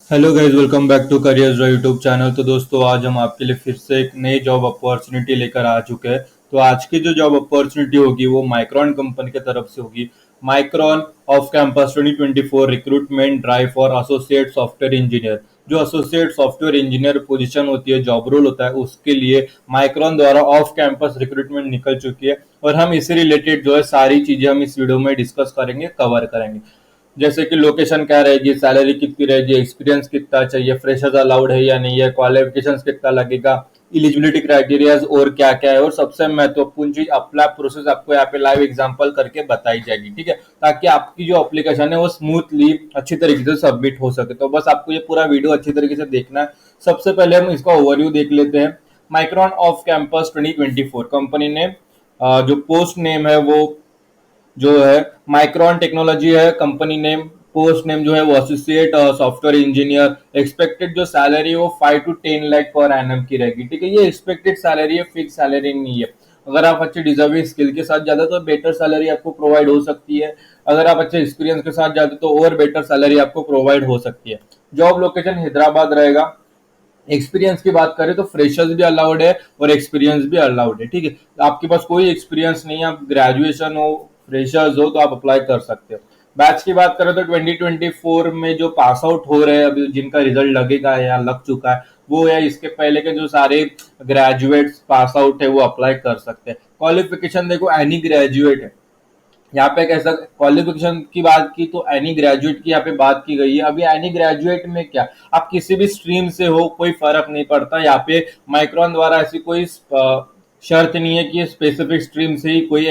Hello guys, welcome back to careers YouTube channel. तो दोस्तों, आज हम आपके लिए फिर से एक नई जॉब अपॉर्चुनिटी लेकर आ चुके हैं। तो आज की जो जॉब अपॉर्चुनिटी होगी वो माइक्रॉन कंपनी की तरफ से होगी। Micron off campus 2024 recruitment drive for associate software engineer. जो एसोसिएट सॉफ्टवेयर इंजीनियर पोजीशन होती है, जॉब रोल होता है, उसके लिए माइक्रॉन द्वारा ऑफ कैंपस रिक्रूटमेंट निकल चुकी है। और हम इससे रिलेटेड जो है सारी चीजें हम इस वीडियो में डिस्कस करेंगे, कवर करेंगे। जैसे कि लोकेशन क्या रहेगी, सैलरी कितनी रहेगी, एक्सपीरियंस कितना चाहिए, फ्रेशर्स अलाउड है या नहीं है, क्वालिफिकेशंस कितना लगेगा, इलिजिबिलिटी क्राइटेरियाज और क्या क्या है, और सबसे महत्वपूर्ण चीज अप्लाई प्रोसेस आपको यहाँ पे लाइव एग्जांपल करके बताई जाएगी। ठीक है, ताकि आपकी जो एप्लीकेशन है वो स्मूथली अच्छी तरीके से सबमिट हो सके। तो बस आपको ये पूरा वीडियो अच्छी तरीके से देखना है। सबसे पहले हम इसका ओवरव्यू देख लेते हैं। माइक्रॉन ऑफ कैंपस 2024 कंपनी ने जो पोस्ट नेम है वो जो है माइक्रॉन टेक्नोलॉजी है कंपनी नेम। पोस्ट नेम जो है वो एसोसिएट सॉफ्टवेयर इंजीनियर। एक्सपेक्टेड जो सैलरी है वो 5 to 10 लाख पर एनम की रहेगी। ठीक है, ये एक्सपेक्टेड सैलरी है, फिक्स सैलरी नहीं है। अगर आप अच्छे डिजर्विंग स्किल के साथ जाते तो बेटर सैलरी आपको प्रोवाइड हो सकती है। अगर आप अच्छे एक्सपीरियंस के साथ जाते तो और बेटर सैलरी आपको प्रोवाइड हो सकती है। जॉब लोकेशन हैदराबाद रहेगा। एक्सपीरियंस की बात करें तो फ्रेशर्स भी अलाउड है और एक्सपीरियंस भी अलाउड है। ठीक है, आपके पास कोई एक्सपीरियंस नहीं है, आप ग्रेजुएशन हो, फ्रेशर्स हो, तो आप अप्लाई कर सकते हो। बैच की बात करें तो 2024 में जो पास आउट हो रहे हैं अभी, जिनका रिजल्ट लगेगा या लग चुका है, वो या इसके पहले के जो सारे ग्रेजुएट्स पास आउट है वो अप्लाई कर सकते हैं। क्वालिफिकेशन देखो, एनी ग्रेजुएट है। यहाँ पे कैसा क्वालिफिकेशन की बात की तो एनी ग्रेजुएट की यहाँ पे बात की गई है। अभी एनी ग्रेजुएट में क्या, आप किसी भी स्ट्रीम से हो, कोई फर्क नहीं पड़ता। यहाँ पे माइक्रॉन द्वारा ऐसी कोई शर्त नहीं है कि स्पेसिफिक स्ट्रीम से ही कोई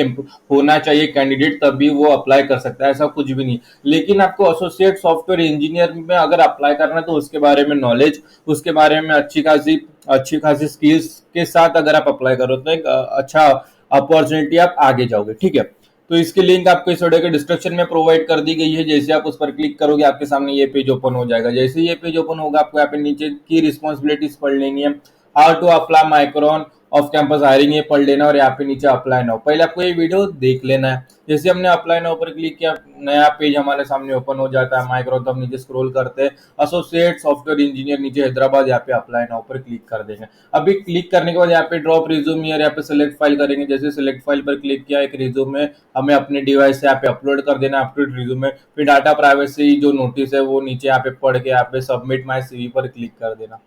होना चाहिए कैंडिडेट तभी वो अप्लाई कर सकता है, ऐसा कुछ भी नहीं। लेकिन आपको एसोसिएट सॉफ्टवेयर इंजीनियर में अगर अप्लाई करना है तो उसके बारे में नॉलेज, उसके बारे में अच्छी खासी स्किल्स के साथ अगर आप अप्लाई करो तो एक अच्छा अपॉर्चुनिटी आप आगे जाओगे। ठीक है, तो इसकी लिंक आपको इस वीडियो के डिस्क्रिप्शन में प्रोवाइड कर दी गई है। जैसे आप उस पर क्लिक करोगे आपके सामने ये पेज ओपन हो जाएगा। जैसे ये पेज ओपन होगा आपको यहाँ पे नीचे की रिस्पॉन्सिबिलिटीज पढ़ लेनी है। How to apply Micron off campus hiring, ये पढ़ लेना, और यहाँ पे नीचे अप्लाई नाउ, पहले आपको ये वीडियो देख लेना है। जैसे हमने अप्लाई नाउ पर क्लिक किया, नया पेज हमारे सामने ओपन हो जाता है माइक्रॉन। तो हम नीचे स्क्रॉल करते हैं, एसोसिएट सॉफ्टवेयर इंजीनियर नीचे हैदराबाद, यहाँ पे अप्लाई नाउ पर क्लिक कर देंगे। अभी क्लिक करने के बाद यहाँ पे ड्रॉप रिज्यूम ईयर, यहाँ पे सिलेक्ट फाइल करेंगे। जैसे सिलेक्ट फाइल पर क्लिक किया, एक रिज्यूमे हमें अपने डिवाइस से यहाँ पे अपलोड कर देना, अपलोड रिज्यूमे। फिर डाटा प्राइवेसी जो नोटिस है वो नीचे यहाँ पे पढ़ के यहाँ पे सबमिट माय सीवी पर क्लिक कर देना।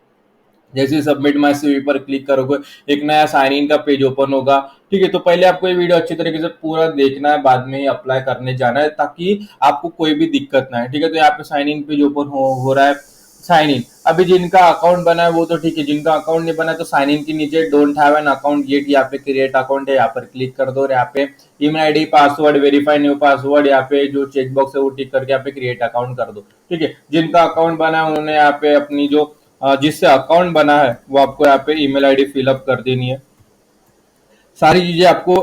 जैसे ही सबमिट माय सीवी पर क्लिक करोगे एक नया साइन इन का पेज ओपन होगा। ठीक है, तो पहले आपको ये वीडियो अच्छी तरीके से पूरा देखना है, बाद में ही अप्लाई करने जाना है ताकि आपको कोई भी दिक्कत ना है। ठीक है, तो यहाँ पे साइन इन पेज ओपन हो रहा है। साइन इन, अभी जिनका अकाउंट बना है वो तो ठीक है, जिनका अकाउंट नहीं बना है तो साइन इन के नीचे don't have an account yet, यहाँ पे क्रिएट अकाउंट है, यहाँ पर क्लिक कर दो। और यहाँ पे email ID, password, verify new password, यहाँ पे जो चेक बॉक्स है वो टिक करके यहाँ पे क्रिएट अकाउंट कर दो। ठीक है, जिनका अकाउंट बना है उन्होंने यहाँ पे अपनी जो जिससे अकाउंट बना है वो आपको यहाँ पे ईमेल आईडी फिलअप कर देनी है। सारी चीजें आपको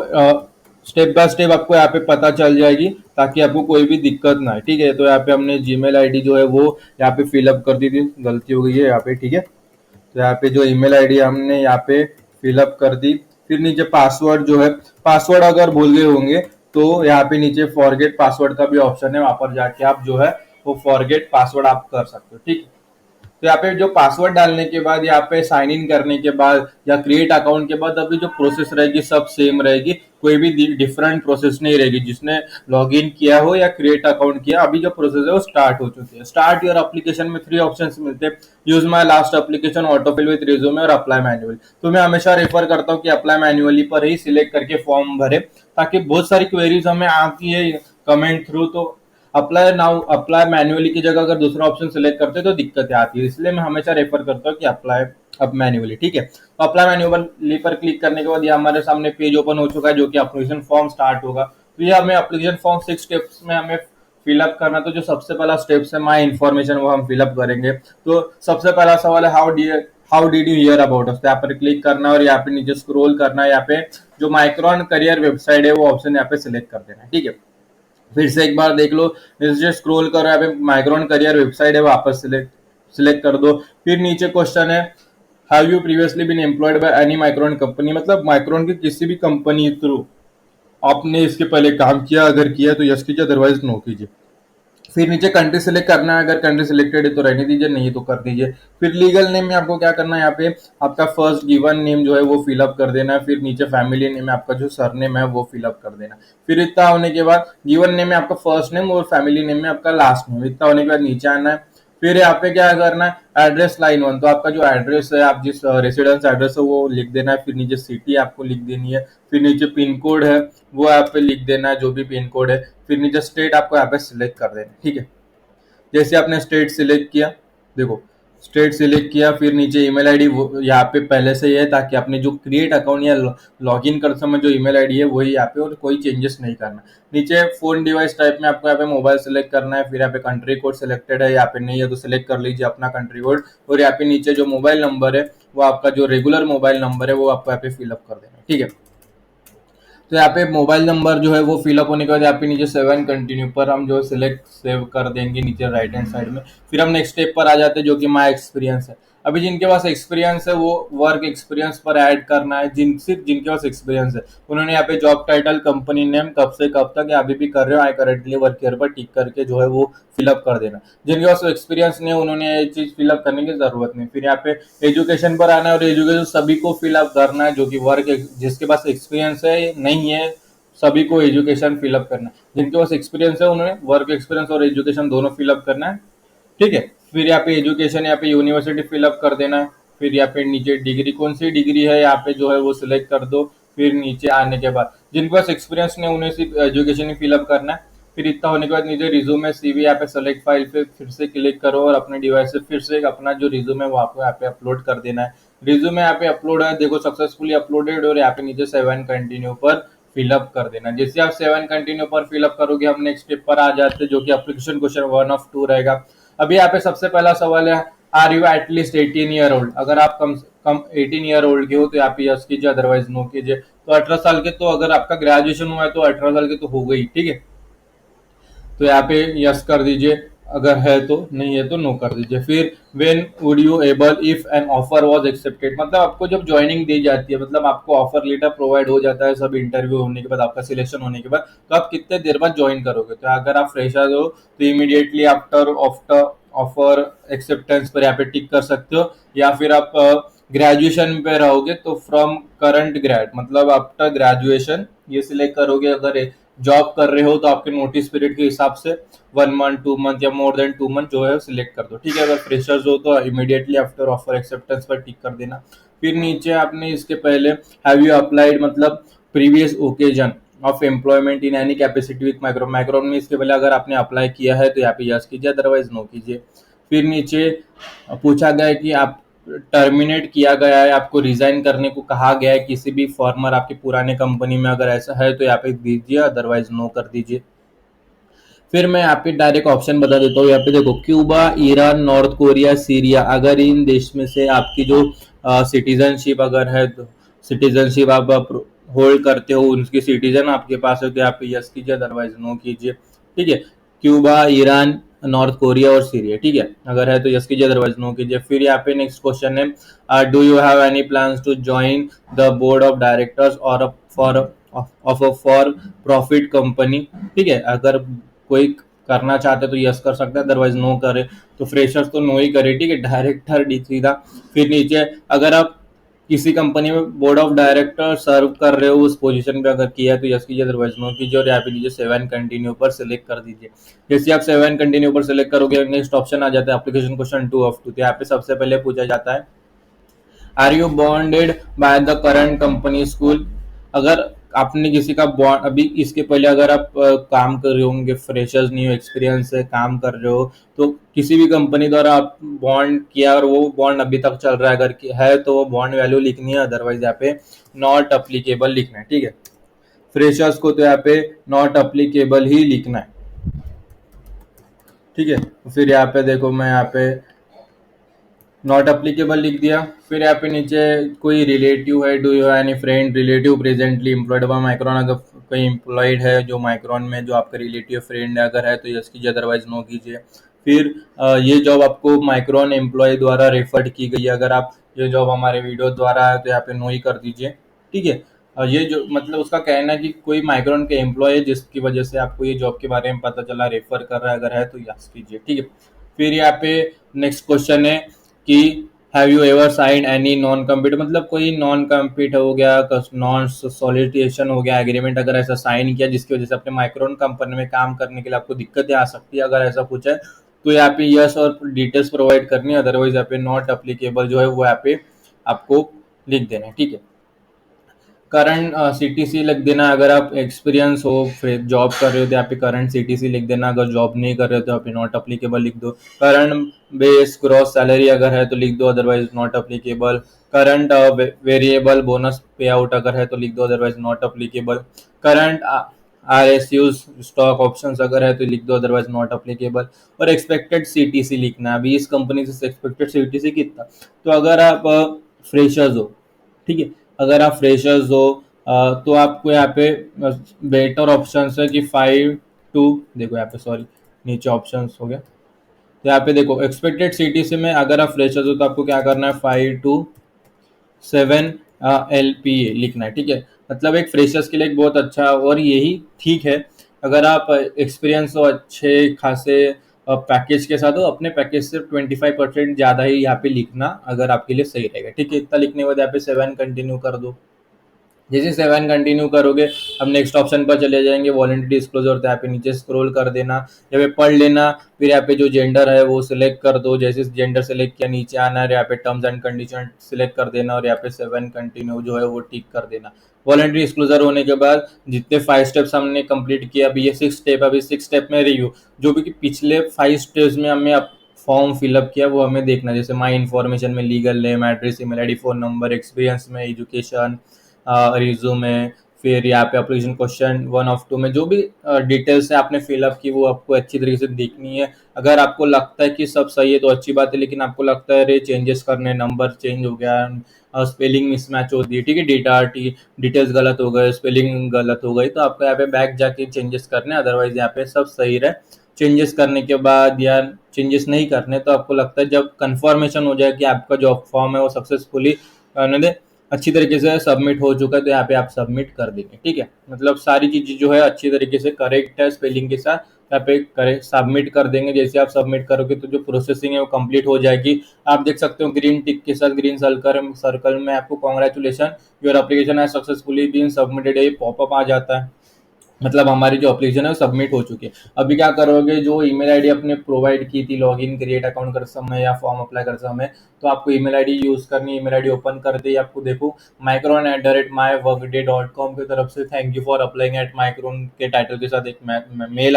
स्टेप बाय स्टेप आपको यहाँ पे पता चल जाएगी ताकि आपको कोई भी दिक्कत ना है। ठीक है, तो यहाँ पे हमने जीमेल आईडी जो है वो यहाँ पे फिलअप कर दी थी, गलती हो गई है यहाँ पे। ठीक है, तो यहाँ पे जो ईमेल आईडी हमने यहाँ पे फिलअप कर दी। फिर नीचे पासवर्ड जो है, पासवर्ड अगर भूल गए होंगे तो यहाँ पे नीचे फॉरगेट पासवर्ड का भी ऑप्शन है, वहां पर जाके आप जो है वो फॉरगेट पासवर्ड आप कर सकते हो। ठीक है, तो यहाँ पे जो पासवर्ड डालने के बाद, यहाँ पे साइन इन करने के बाद या क्रिएट अकाउंट के बाद अभी जो प्रोसेस रहेगी सब सेम रहेगी, कोई भी डिफरेंट प्रोसेस नहीं रहेगी। जिसने लॉग इन किया हो या क्रिएट अकाउंट किया, अभी जो प्रोसेस है वो स्टार्ट हो चुकी है। स्टार्ट योर एप्लीकेशन में 3 ऑप्शंस मिलते हैं, use my last application, autofill with resume और अप्लाई मैन्युअली। तो मैं हमेशा रेफर करता हूँ कि अप्लाई मैन्युअली पर ही सिलेक्ट करके फॉर्म भरे, ताकि बहुत सारी क्वेरीज हमें आती है कमेंट थ्रू। तो अप्लाई नाउ, अप्लाई मैन्युअली की जगह अगर दूसरा ऑप्शन सिलेक्ट करते तो दिक्कत आती है, इसलिए मैं हमेशा रेफर करता हूँ कि अप्लाई अब मैन्युअली। ठीक है, तो अप्लाई मैन्युअली पर क्लिक करने के बाद ये हमारे सामने पेज ओपन हो चुका है जो कि एप्लीकेशन फॉर्म स्टार्ट होगा। तो ये हमें एप्लीकेशन फॉर्म 6 स्टेप्स में हमें फिलअप करना। तो जो सबसे पहला स्टेप्स है माई इन्फॉर्मेशन, वो हम फिलअप करेंगे। तो सबसे पहला सवाल है how did you here about us, यहाँ पर क्लिक करना और यहाँ पे नीचे स्क्रॉल करना है। यहाँ पे जो माइक्रॉन करियर वेबसाइट है वो ऑप्शन यहाँ पे सिलेक्ट कर देना है। ठीक है, फिर से एक बार देख लो, नीचे स्क्रॉल करो, यहाँ पे माइक्रॉन करियर वेबसाइट है, वापस सिलेक्ट कर दो। फिर नीचे क्वेश्चन है have you previously been employed by any Micron company, मतलब माइक्रॉन की किसी भी कंपनी थ्रू आपने इसके पहले काम किया, अगर किया तो यस कीजिए, अदरवाइज नो कीजिए। फिर नीचे कंट्री सेलेक्ट करना है, अगर कंट्री सिलेक्टेड है तो रहने दीजिए, नहीं तो कर दीजिए। फिर लीगल नेम में आपको क्या करना है, यहाँ पे आपका फर्स्ट गिवन नेम जो है वो फिलअप कर देना है। फिर नीचे फैमिली नेम में आपका जो सरनेम है वो फिलअप कर देना। फिर इतना होने के बाद गिवन नेम में आपका फर्स्ट नेम और फैमिली नेम में आपका लास्ट नेम, इतना होने के बाद नीचे आना है। फिर यहाँ पे क्या करना है, एड्रेस लाइन 1, तो आपका जो एड्रेस है, आप जिस रेसिडेंस एड्रेस है वो लिख देना है। फिर नीचे सिटी आपको लिख देनी है। फिर नीचे पिन कोड है वो यहाँ पे लिख देना है, जो भी पिन कोड है। फिर नीचे स्टेट आपको यहाँ पे सिलेक्ट कर देना है, ठीक है। जैसे आपने स्टेट सिलेक्ट किया, देखो स्टेट सिलेक्ट किया, फिर नीचे ईमेल आईडी यहाँ पे पहले से ही है, ताकि आपने जो क्रिएट अकाउंट या लॉगिन करते समय जो ईमेल आईडी है वही यहाँ पे, और कोई चेंजेस नहीं करना। नीचे फोन डिवाइस टाइप में आपको यहाँ पे मोबाइल सेलेक्ट करना है। फिर यहाँ पे कंट्री कोड सिलेक्टेड है, यहाँ पे नहीं है तो सिलेक्ट कर लीजिए अपना कंट्री कोड। और यहाँ पे नीचे जो मोबाइल नंबर है वो आपका जो रेगुलर मोबाइल नंबर है वो आपको यहाँ पे फिलअप कर देना है, ठीक है। तो यहाँ पे मोबाइल नंबर जो है वो फिलअप होने के बाद यहाँ पे नीचे सेव एंड कंटिन्यू पर हम जो सिलेक्ट सेव कर देंगे नीचे राइट हैंड साइड में। फिर हम नेक्स्ट स्टेप पर आ जाते हैं, जो कि माई एक्सपीरियंस है। अभी जिनके पास एक्सपीरियंस है वो वर्क एक्सपीरियंस पर ऐड करना है। सिर्फ जिनके पास एक्सपीरियंस है उन्होंने यहाँ पे जॉब टाइटल, कंपनी नेम, कब से कब तक या अभी भी कर रहे हो, आई करेंटली वर्क हियर पर टिक करके जो है वो फिलअप कर देना। जिनके पास एक्सपीरियंस नहीं है उन्होंने ये चीज फिलअप करने की जरूरत नहीं। फिर यहाँ पे एजुकेशन पर आना है, और एजुकेशन सभी को फिलअप करना है, जो कि वर्क, जिसके पास एक्सपीरियंस है नहीं है सभी को एजुकेशन फिलअप करना है। जिनके पास एक्सपीरियंस है उन्होंने वर्क एक्सपीरियंस और एजुकेशन दोनों फिलअप करना है, ठीक है। फिर यहाँ पे एजुकेशन, यहाँ पे यूनिवर्सिटी फिलअप कर देना है। फिर यहाँ पे नीचे डिग्री, कौन सी डिग्री है यहाँ पे जो है वो सिलेक्ट कर दो। फिर नीचे आने के बाद जिनके पास एक्सपीरियंस नहीं उन्हें सिर्फ एजुकेशन ही फिलअप करना है। फिर इतना होने के बाद नीचे रिज्यूमे, सीवी, यहाँ पे सेलेक्ट फाइल पे फिर से क्लिक करो और अपने डिवाइस से फिर से अपना जो रिज्यूमे है वो आपको यहाँ पे अपलोड कर देना है। रिज्यूमे यहाँ पे अपलोड है, देखो सक्सेसफुली अपलोडेड, और यहाँ पे नीचे 7 कंटिन्यू पर फिलअप कर देना। जैसे आप 7 कंटिन्यू पर फिलअप करोगे हम नेक्स्ट स्टेप पर आ जाते हैं, जो कि एप्लीकेशन क्वेश्चन 1 of 2 रहेगा। अभी यहाँ पे सबसे पहला सवाल है, are you at least 18 year old. अगर आप कम कम 18 ईयर ओल्ड के हो तो यहाँ पे यस कीजिए, अदरवाइज नो कीजिए। तो 18 साल के, तो अगर आपका ग्रेजुएशन हुआ है तो 18 साल के तो हो गई, ठीक है। तो यहाँ पे यस कर दीजिए, अगर है तो, नहीं है तो नो कर दीजिए। फिर when would you able if an offer was accepted, मतलब आपको जब ज्वाइनिंग दी जाती है, मतलब आपको ऑफर लेटर प्रोवाइड हो जाता है सब इंटरव्यू होने के बाद, आपका सिलेक्शन होने के बाद, तो आप कितने देर बाद ज्वाइन करोगे। तो अगर आप फ्रेशर हो तो immediately after after offer acceptance पर यहाँ पे टिक कर सकते हो, या फिर आप ग्रेजुएशन पे रहोगे तो फ्रॉम करंट ग्रेड, मतलब आफ्टर ग्रेजुएशन ये सिलेक्ट करोगे। अगर जॉब कर रहे हो तो आपके नोटिस पीरियड के हिसाब से 1 मंथ, 2 मंथ या मोर देन 2 मंथ जो है सिलेक्ट कर दो, ठीक है। अगर फ्रेशर्स हो तो इमीडिएटली आफ्टर ऑफर एक्सेप्टेंस पर टिक कर देना। फिर नीचे आपने इसके पहले हैव यू अप्लाइड, मतलब previous occasion of employment in any capacity with micron. Micron में इसके पहले अगर आपने अप्लाई किया है तो यहाँ पे यस कीजिए, अदरवाइज नो कीजिए। फिर नीचे पूछा गया है कि आप टर्मिनेट किया गया है, आपको रिजाइन करने को कहा गया है किसी भी फॉर्मर आपकी पुराने कंपनी में, अगर ऐसा है तो यहाँ पे दीजिए, अदरवाइज नो कर दीजिए। फिर मैं यहाँ पे डायरेक्ट ऑप्शन बता देता हूँ। यहाँ पे देखो, Cuba, Iran, north Korea, Syria, अगर इन देश में से आपकी जो सिटीजनशिप अगर है तो सिटीजनशिप आप होल्ड करते हो, उनकी सिटीजन आपके पास है तो यहाँ पे यस कीजिए, अदरवाइज नो कीजिए, ठीक है। क्यूबा, ईरान, नॉर्थ कोरिया और सीरिया, ठीक है। अगर है तो यस कीजिए, अदरवाइज नो कीजिए। फिर यहाँ पे नेक्स्ट क्वेश्चन है, do you have any plans to join the board of directors और for of a for profit company, ठीक है। अगर कोई करना चाहते तो यस कर सकता है, अदरवाइज नो करे। तो फ्रेशर्स तो नो ही करे, ठीक है, डायरेक्टर डी सीधा। फिर नीचे अगर आप किसी कंपनी में बोर्ड ऑफ डायरेक्टर सर्व कर रहे हो उस पोजीशन पे अगर किया है तो यस कीजिए, अदरवाइज नो कीजिए। और यहाँ पे नीचे 7 कंटिन्यू पर सिलेक्ट कर दीजिए। जैसे आप 7 कंटिन्यू पर सिलेक्ट करोगे नेक्स्ट ऑप्शन आ जाता है एप्लीकेशन क्वेश्चन 2 of 2। तो यहाँ पे सबसे पहले पूछा जाता है, are you bonded by the current company school. अगर आपने किसी का बॉन्ड, अभी इसके पहले अगर आप काम कर रहे होंगे, फ्रेशर्स नहीं हो, एक्सपीरियंस है, काम कर रहे हो, तो किसी भी कंपनी द्वारा आप बॉन्ड किया और वो बॉन्ड अभी तक चल रहा है अगर है तो वो बॉन्ड वैल्यू लिखनी है, अदरवाइज यहाँ पे नॉट अप्लीकेबल लिखना है, ठीक है। फ्रेशर्स को तो यहाँ पे नॉट अप्लीकेबल ही लिखना है, ठीक है। फिर यहाँ पे देखो, मैं यहाँ पे नॉट अप्लीकेबल लिख दिया। फिर यहाँ पे नीचे कोई रिलेटिव है, do you any friend relative presently employed by micron. अगर कोई एम्प्लॉयड है जो माइक्रोन में, जो आपका रिलेटिव फ्रेंड है, अगर है तो यस कीजिए, अदरवाइज नो कीजिए। फिर ये जॉब आपको माइक्रोन एम्प्लॉय द्वारा रेफर्ड की गई है, अगर आप ये जॉब हमारे वीडियो द्वारा है तो यहाँ पे नो ही कर दीजिए, ठीक है। ये जो मतलब उसका कहना है कि कोई माइक्रोन के एम्प्लॉय है जिसकी वजह से आपको ये जॉब के बारे में पता चला, रेफर कर रहा है, अगर है तो यस कीजिए, ठीक है। फिर यहाँ पे नेक्स्ट क्वेश्चन है कि have you ever sign any non compete, मतलब कोई नॉन कम्पीट हो गया, नॉन सॉलिडिएशन हो गया एग्रीमेंट, अगर ऐसा साइन किया जिसकी वजह से अपने माइक्रोन कंपनी में काम करने के लिए आपको दिक्कतें आ सकती है, अगर ऐसा कुछ है तो यहाँ पे यस और डिटेल्स प्रोवाइड करनी है, अदरवाइज यहाँ पे नॉट अप्लीकेबल जो है वो यहाँ पे आपको लिख देना है, ठीक है। करंट सीटीसी लिख देना, अगर आप एक्सपीरियंस हो फिर जॉब कर रहे हो तो यहाँ पे करंट सीटीसी लिख देना, अगर जॉब नहीं कर रहे हो तो यहाँ पे नॉट अप्लीकेबल लिख दो। करंट बेस ग्रॉस सैलरी अगर है तो लिख दो, otherwise not applicable. Current variable bonus पे आउट अगर है तो लिख दो, otherwise not applicable. Current R S use stock option अगर है तो लिख दो, अदरवाइज नॉट अप्लीकेबल। और एक्सपेक्टेड सीटीसी लिखना है, अभी इस कंपनी से एक्सपेक्टेड सीटीसी कितना, तो अगर आप फ्रेशर्स हो, ठीक है, अगर आप फ्रेशर्स हो तो आपको यहाँ पे बेटर ऑप्शन है कि 5 to, देखो यहाँ पे सॉरी नीचे ऑप्शंस हो गया, तो यहाँ पे देखो एक्सपेक्टेड सीटीसी में अगर आप फ्रेशर्स हो तो आपको क्या करना है, 5 to 7 LPA लिखना है, ठीक है। मतलब एक फ्रेशर्स के लिए एक बहुत अच्छा, और यही ठीक है अगर आप एक्सपीरियंस हो अच्छे खासे पैकेज के साथ हो, अपने पैकेज से 25% ज़्यादा ही यहाँ पे लिखना अगर आपके लिए सही रहेगा, ठीक है। इतना लिखने के बाद यहाँ पे 7 कंटिन्यू कर दो। जैसे 7 कंटिन्यू करोगे अब नेक्स्ट ऑप्शन पर चले जाएंगे, वॉलंटरी डिस्क्लोजर, तो यहाँ पे नीचे स्क्रॉल कर देना, यहाँ पे पढ़ लेना, फिर यहाँ पे जो जेंडर है वो सिलेक्ट कर दो, जैसे जेंडर सिलेक्ट किया नीचे आना है, यहाँ पे टर्म्स एंड कंडीशन सिलेक्ट कर देना और यहाँ पे 7 कंटिन्यू जो है वो टिक कर देना। वॉलंटरी डिस्क्लोजर होने के बाद जितने 5 स्टेप्स हमने कंप्लीट किया, अभी ये 6 स्टेप, अभी 6 स्टेप में रिव्यू, जो भी पिछले 5 स्टेप्स में हमें फॉर्म फिलअप किया वो हमें देखना, जैसे माई इन्फॉर्मेशन में legal name, address, email ID, phone number, experience में एजुकेशन, रिज्यूमे, फिर यहाँ पे अप्लीकेशन क्वेश्चन 1 of 2 में जो भी डिटेल्स है आपने फिलअप की वो आपको अच्छी तरीके से देखनी है। अगर आपको लगता है कि सब सही है तो अच्छी बात है, लेकिन आपको लगता है अरे चेंजेस करने, नंबर चेंज हो गया, स्पेलिंग मिसमैच होती है, ठीक है, डेटा डिटेल्स गलत हो गए, स्पेलिंग गलत हो गई, तो आपको यहाँ पे बैक जाके चेंजेस करने, अदरवाइज यहाँ पे सब सही रहे। चेंजेस करने के बाद या चेंजेस नहीं करने तो आपको लगता है जब कंफर्मेशन हो जाए कि आपका जो फॉर्म है वो सक्सेसफुली अच्छी तरीके से सबमिट हो चुका है, तो यहाँ पे आप सबमिट कर देंगे, ठीक है। मतलब सारी चीजें जो है अच्छी तरीके से करेक्ट है स्पेलिंग के साथ, यहाँ पे करेक्ट सबमिट कर देंगे। जैसे आप सबमिट करोगे तो जो प्रोसेसिंग है वो कंप्लीट हो जाएगी। आप देख सकते हो ग्रीन टिक के साथ ग्रीन सर्कल में आपको कॉन्ग्रेचुलेशन, योर एप्लीकेशन है सक्सेसफुली बीन सबमिटेड, ये पॉपअप आ जाता है, मतलब हमारी जो एप्लीकेशन है वो सबमिट हो चुकी है। अभी क्या करोगे, जो ईमेल आईडी आपने प्रोवाइड की थी लॉगिन क्रिएट अकाउंट करते समय या फॉर्म अप्लाई करते समय, तो आपको ईमेल आईडी यूज करनी है। ईमेल आईडी ओपन करते ही आपको देखो micron@myworkday.com की तरफ से thank you for applying at Micron के टाइटल के साथ एक मेल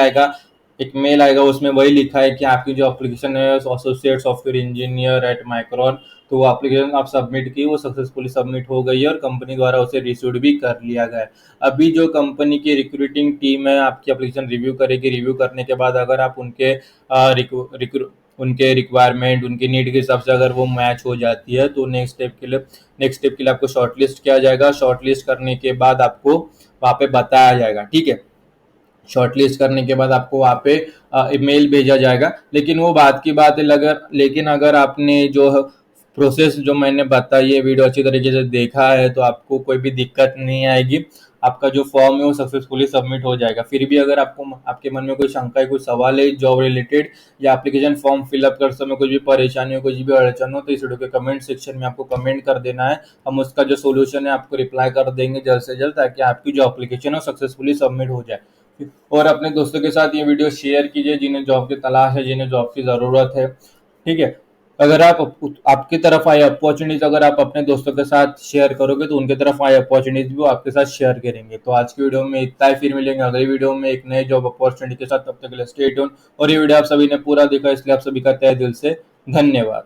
आएगा, उसमें वही लिखा है कि आपकी जो एप्लीकेशन है associate software engineer at Micron, तो वो एप्लीकेशन आप सबमिट की, वो सक्सेसफुली सबमिट हो गई है और कंपनी द्वारा उसे रिसीव भी कर लिया गया है। अभी जो कंपनी की रिक्रूटिंग टीम है आपकी एप्लीकेशन रिव्यू करेगी, रिव्यू करने के बाद अगर आप उनके रिक्वायरमेंट, उनकी नीड के हिसाब से अगर वो मैच हो जाती है तो नेक्स्ट स्टेप के लिए आपको शॉर्टलिस्ट किया जाएगा। शॉर्टलिस्ट करने के बाद आपको वहाँ पे बताया जाएगा, ठीक है। शॉर्टलिस्ट करने के बाद आपको वहाँ पे ईमेल भेजा जाएगा, लेकिन वो बात की बात है, लेकिन अगर आपने जो प्रोसेस जो मैंने बताई है वीडियो अच्छी तरीके से देखा है तो आपको कोई भी दिक्कत नहीं आएगी, आपका जो फॉर्म है वो सक्सेसफुली सबमिट हो जाएगा। फिर भी अगर आपको आपके मन में कोई शंका है, कोई सवाल है जॉब रिलेटेड या एप्लीकेशन फॉर्म फिलअप कर समय कुछ भी परेशानी हो, कुछ भी अड़चन हो, तो इस वीडियो के कमेंट सेक्शन में आपको कमेंट कर देना है, हम उसका जो सोल्यूशन है आपको रिप्लाई कर देंगे जल्द से जल्द, ताकि आपकी जो एप्लीकेशन है सक्सेसफुली सबमिट हो जाए। और अपने दोस्तों के साथ ये वीडियो शेयर कीजिए जिन्हें जॉब की तलाश है, जिन्हें जॉब की ज़रूरत है, ठीक है। अगर आपकी तरफ आई अपॉर्चुनिटीज अगर आप अपने दोस्तों के साथ शेयर करोगे तो उनके तरफ आई अपॉर्चुनिटीज भी वो आपके साथ शेयर करेंगे। तो आज की वीडियो में इतना ही, फिर मिलेंगे अगली वीडियो में एक नए जॉब अपॉर्चुनिटी के साथ, तब तक के लिए स्टे ट्यून। और ये वीडियो आप सभी ने पूरा देखा इसलिए आप सभी का तहे दिल से धन्यवाद।